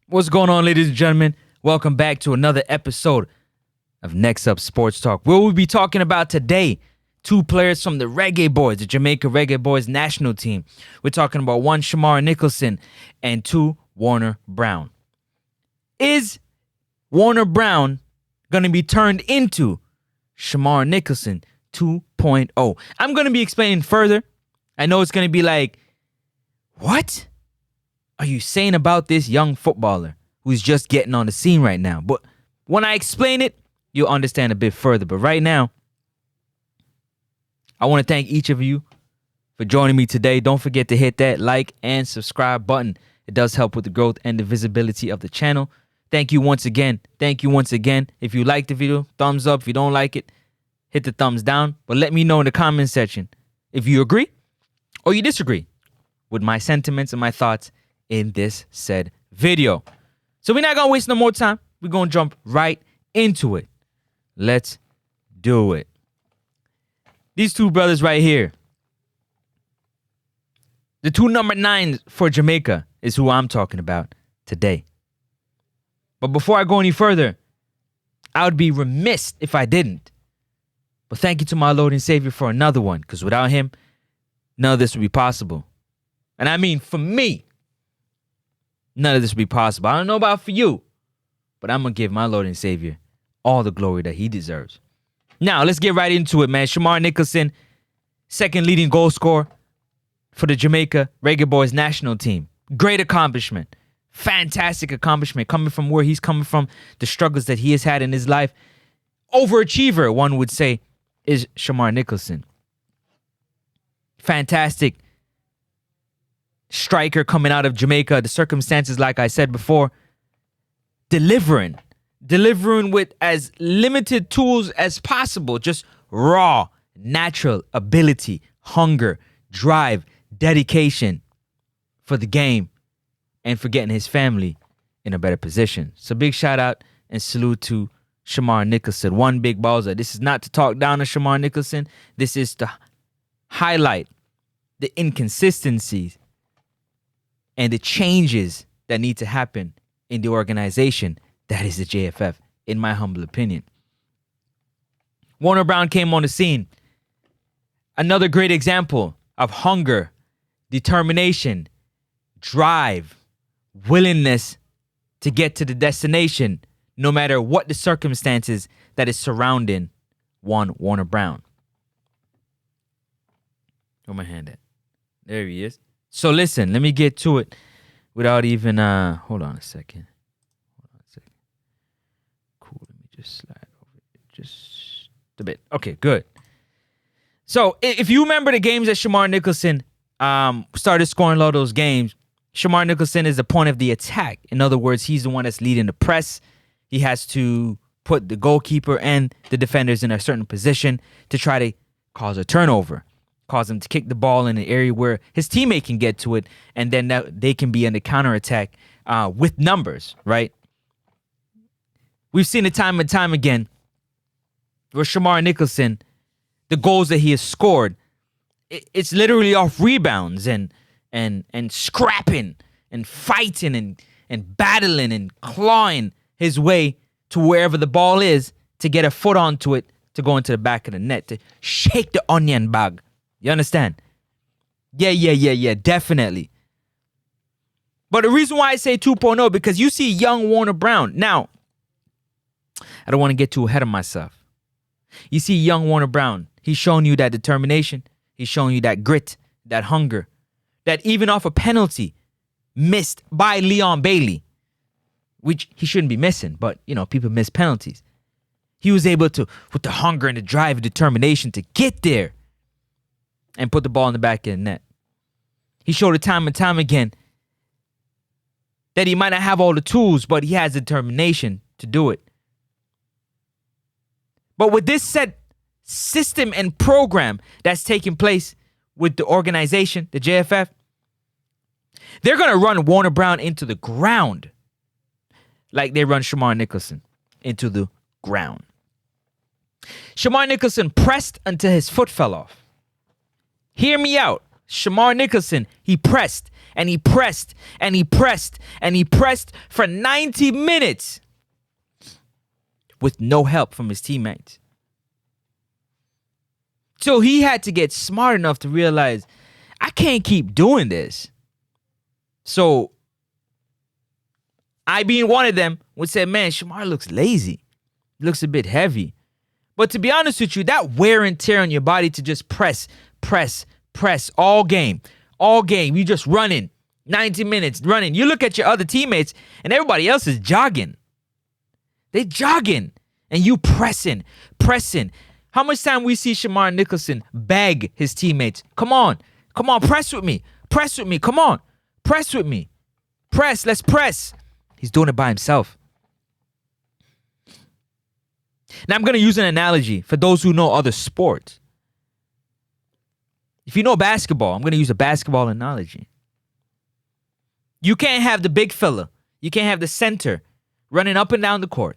What's going on, ladies and gentlemen? Welcome back to another episode of Next Up Sports Talk. Where we'll be talking about today, two players from the Reggae Boyz, the Jamaica Reggae Boyz national team. We're talking about one, Shamar Nicholson, and two, Warner Brown. Is Warner Brown going to be turned into Shamar Nicholson 2.0? I'm going to be explaining further. I know it's going to be like, what are you saying about this young footballer who's just getting on the scene right now? But when I explain it, you'll understand a bit further. But right now, I want to thank each of you for joining me today. Don't forget to hit that like and subscribe button. It does help with the growth and the visibility of the channel. Thank you once again. Thank you once again. If you like the video, thumbs up. If you don't like it, hit the thumbs down. But let me know in the comment section if you agree or you disagree with my sentiments and my thoughts in this said video. So we're not going to waste no more time. We're going to jump right into it. Let's do it. These two brothers right here, the two number 9s for Jamaica, is who I'm talking about today. But before I go any further, I would be remiss if I didn't. But thank you to my Lord and Savior for another one, because without him, none of this would be possible. And I mean, for me, none of this would be possible. I don't know about for you, but I'm going to give my Lord and Savior all the glory that he deserves. Now, let's get right into it, man. Shamar Nicholson, second leading goal scorer for the Jamaica Reggae Boyz national team. Great accomplishment. Fantastic accomplishment coming from where he's coming from, the struggles that he has had in his life. Overachiever, one would say, is Shamar Nicholson. Fantastic striker coming out of Jamaica. The circumstances, like I said before, delivering with as limited tools as possible. Just raw, natural ability, hunger, drive, dedication for the game and for getting his family in a better position. So big shout out and salute to Shamar Nicholson. One big ballser. This is not to talk down on Shamar Nicholson. This is to highlight the inconsistencies and the changes that need to happen in the organization that is the JFF, in my humble opinion. Warner Brown came on the scene. Another great example of hunger, determination, drive, willingness to get to the destination, no matter what the circumstances that is surrounding one Warner Brown. Where my hand at? There he is. So listen, let me get to it without even, hold on a second. Cool, let me just slide over it just a bit. Okay, good. So if you remember the games that Shamar Nicholson started scoring a lot of those games, Shamar Nicholson is the point of the attack. In other words, he's the one that's leading the press. He has to put the goalkeeper and the defenders in a certain position to try to cause a turnover. Cause him to kick the ball in an area where his teammate can get to it, and then they can be in the counterattack with numbers, right? We've seen it time and time again where Shamar Nicholson, the goals that he has scored, it's literally off rebounds and scrapping and fighting and battling and clawing his way to wherever the ball is to get a foot onto it to go into the back of the net, to shake the onion bag. You understand? Yeah, definitely. But the reason why I say 2.0, because you see young Warner Brown. Now, I don't want to get too ahead of myself. You see young Warner Brown. He's showing you that determination. He's showing you that grit, that hunger, that even off a penalty missed by Leon Bailey, which he shouldn't be missing, but, you know, people miss penalties. He was able to, with the hunger and the drive and determination, to get there and put the ball in the back of the net. He showed it time and time again that he might not have all the tools, but he has determination to do it. But with this set system and program that's taking place with the organization, the JFF, they're going to run Warner Brown into the ground like they run Shamar Nicholson into the ground. Shamar Nicholson pressed until his foot fell off. Hear me out. Shamar Nicholson, he pressed. and he pressed and he pressed and he pressed for 90 minutes with no help from his teammates. So he had to get smart enough to realize, I can't keep doing this. So I, being one of them, would say, man, Shamar looks lazy. He looks a bit heavy. But to be honest with you, that wear and tear on your body to just press all game. You just running 90 minutes running. You look at your other teammates and everybody else is jogging. They jogging and you pressing. How much time we see Shamar Nicholson beg his teammates? Come on, press with me. Come on, press with me. Let's press. He's doing it by himself. Now I'm going to use an analogy for those who know other sports. If you know basketball, I'm going to use a basketball analogy. You can't have the big fella. You can't have the center running up and down the court,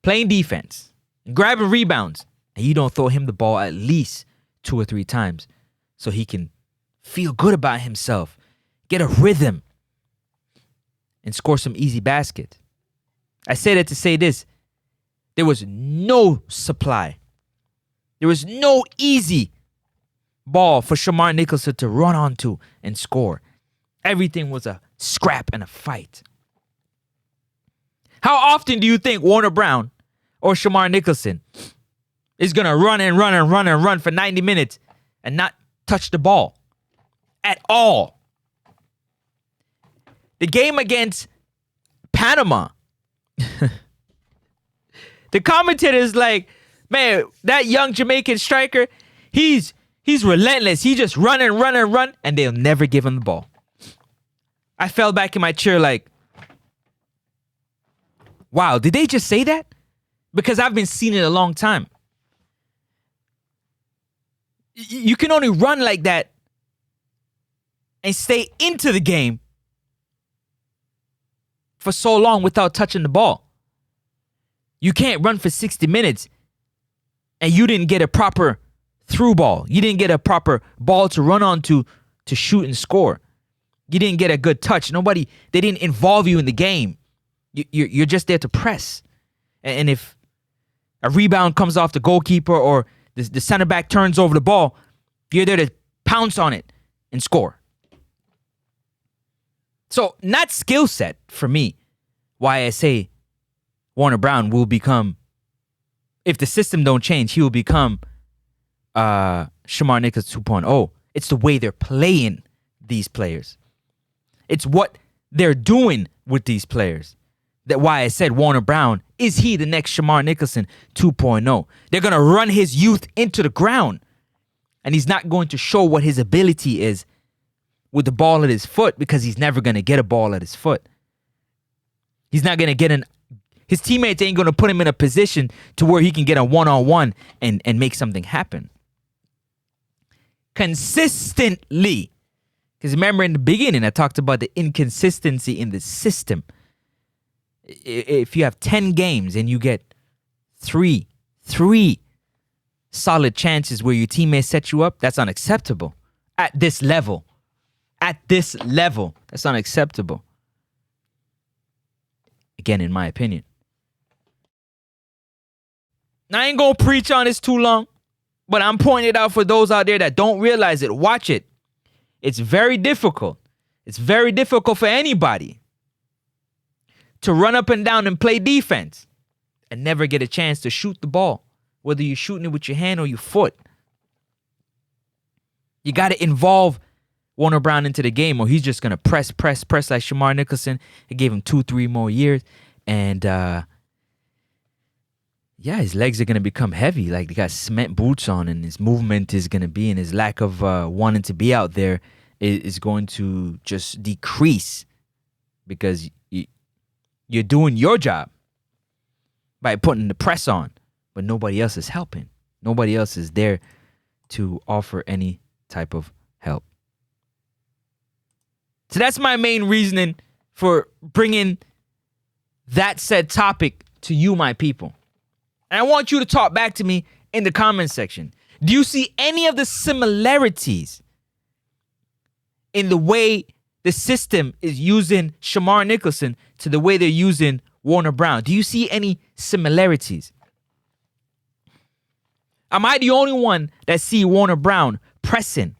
playing defense, grabbing rebounds, and you don't throw him the ball at least 2 or 3 times so he can feel good about himself, get a rhythm, and score some easy basket. I say that to say this. There was no supply. There was no easy ball for Shamar Nicholson to run onto and score. Everything was a scrap and a fight. How often do you think Warner Brown or Shamar Nicholson is going to run for 90 minutes and not touch the ball at all? The game against Panama, the commentator is like, man, that young Jamaican striker, he's relentless. He just run, and they'll never give him the ball. I fell back in my chair like, wow, did they just say that? Because I've been seeing it a long time. You can only run like that and stay into the game for so long without touching the ball. You can't run for 60 minutes and you didn't get a proper through ball. You didn't get a proper ball to run onto to shoot and score. You didn't get a good touch. They didn't involve you in the game. You're just there to press. And if a rebound comes off the goalkeeper or the center back turns over the ball, you're there to pounce on it and score. So not skill set for me. Why I say Warner Brown will become, if the system don't change, he will become Shamar Nicholson 2.0. It's the way they're playing these players. It's what they're doing with these players. That's why I said Warner Brown, is he the next Shamar Nicholson 2.0? They're going to run his youth into the ground. And he's not going to show what his ability is with the ball at his foot because he's never going to get a ball at his foot. He's not going to get his teammates ain't going to put him in a position to where he can get a one-on-one and make something happen. Consistently. Because remember in the beginning, I talked about the inconsistency in the system. If you have 10 games and you get three solid chances where your teammates set you up, that's unacceptable. At this level, that's unacceptable. Again, in my opinion. Now, I ain't gonna preach on this too long, but I'm pointing it out for those out there that don't realize it. Watch it. It's very difficult. It's very difficult for anybody to run up and down and play defense and never get a chance to shoot the ball, whether you're shooting it with your hand or your foot. You got to involve Warner Brown into the game or he's just going to press like Shamar Nicholson. It gave him 2-3 more years. And, his legs are going to become heavy. Like they got cement boots on and his movement is going to be, and his lack of wanting to be out there is going to just decrease because you're doing your job by putting the press on, but nobody else is helping. Nobody else is there to offer any type of help. So that's my main reasoning for bringing that said topic to you, my people. And I want you to talk back to me in the comment section. Do you see any of the similarities in the way the system is using Shamar Nicholson to the way they're using Warner Brown? Do you see any similarities? Am I the only one that see Warner Brown pressing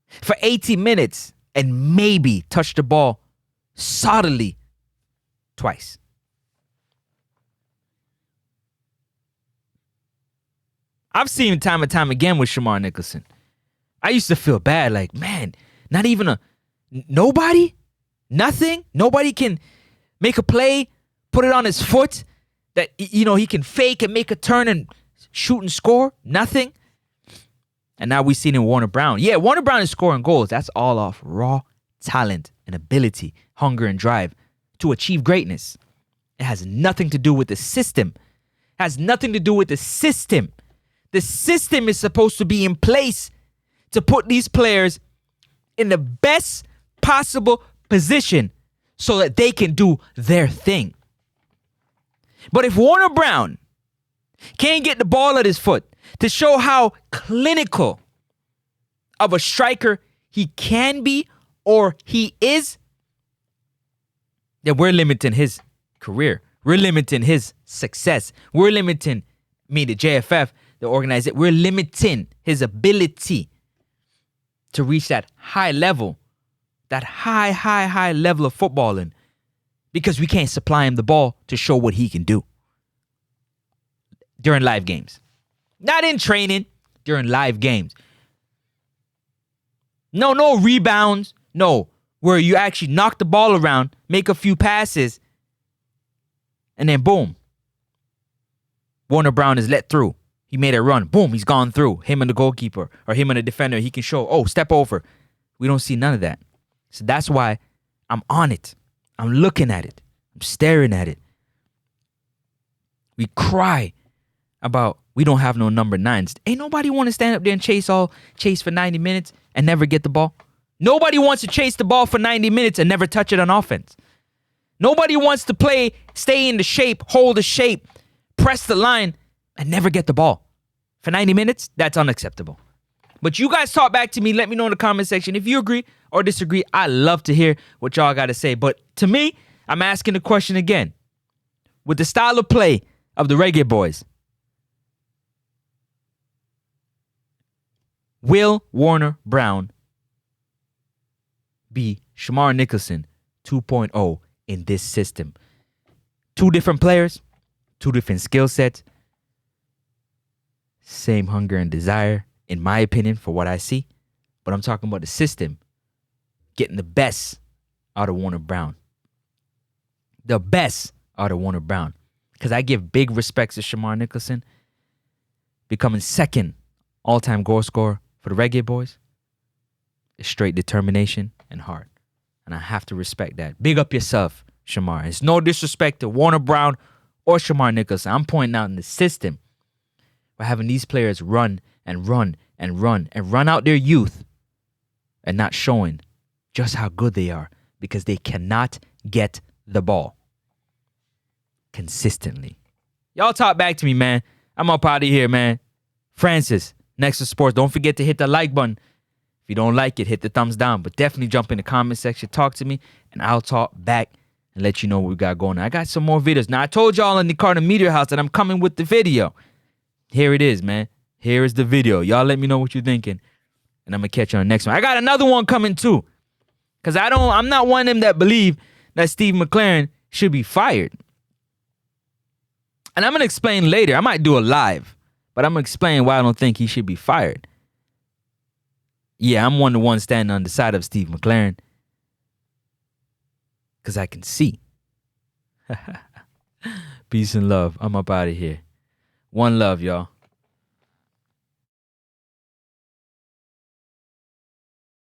for 80 minutes and maybe touch the ball solidly twice? I've seen time and time again with Shamar Nicholson. I used to feel bad, like, man, not even nobody? Nothing? Nobody can make a play, put it on his foot, that, you know, he can fake and make a turn and shoot and score? Nothing? And now we seen in Warner Brown. Yeah, Warner Brown is scoring goals. That's all off raw talent and ability, hunger and drive to achieve greatness. It has nothing to do with the system. It has nothing to do with the system. The system is supposed to be in place to put these players in the best possible position so that they can do their thing. But if Warner Brown can't get the ball at his foot to show how clinical of a striker he can be or he is, then we're limiting his career. We're limiting his success. We're limiting the JFF, the organization. We're limiting his ability to reach that high level, that high level of footballing, because we can't supply him the ball to show what he can do during live games. Not in training, during live games. No rebounds. No, where you actually knock the ball around, make a few passes, and then boom. Warner Brown is let through. He made a run. Boom, he's gone through. Him and the goalkeeper or him and the defender, he can show, oh, step over. We don't see none of that. So that's why I'm on it. I'm looking at it. I'm staring at it. We cry about we don't have no number 9s. Ain't nobody want to stand up there and chase for 90 minutes and never get the ball. Nobody wants to chase the ball for 90 minutes and never touch it on offense. Nobody wants to stay in the shape, hold the shape, press the line, and never get the ball. For 90 minutes, that's unacceptable. But you guys talk back to me. Let me know in the comment section if you agree or disagree. I love to hear what y'all got to say. But to me, I'm asking the question again. With the style of play of the Reggae Boyz, will Warner Brown be Shamar Nicholson 2.0 in this system? Two different players, two different skill sets, same hunger and desire, in my opinion, for what I see. But I'm talking about the system getting the best out of Warner Brown. The best out of Warner Brown. Because I give big respects to Shamar Nicholson becoming second all-time goal scorer for the Reggae Boyz. It's straight determination and heart. And I have to respect that. Big up yourself, Shamar. It's no disrespect to Warner Brown or Shamar Nicholson. I'm pointing out in the system. We're having these players run and run and run and run out their youth and not showing just how good they are because they cannot get the ball consistently. Y'all talk back to me, man. I'm up out of here, man. Francis, Nexus Sports. Don't forget to hit the like button. If you don't like it, hit the thumbs down. But definitely jump in the comment section, talk to me, and I'll talk back and let you know what we got going on. I got some more videos. Now, I told y'all in the Carter Media House that I'm coming with the video. Here it is, man. Here is the video. Y'all let me know what you're thinking. And I'm going to catch you on the next one. I got another one coming too. Because I'm not one of them that believe that Steve McLaren should be fired. And I'm going to explain later. I might do a live. But I'm going to explain why I don't think he should be fired. Yeah, I'm one of the ones standing on the side of Steve McLaren. Because I can see. Peace and love. I'm up out of here. One love, y'all.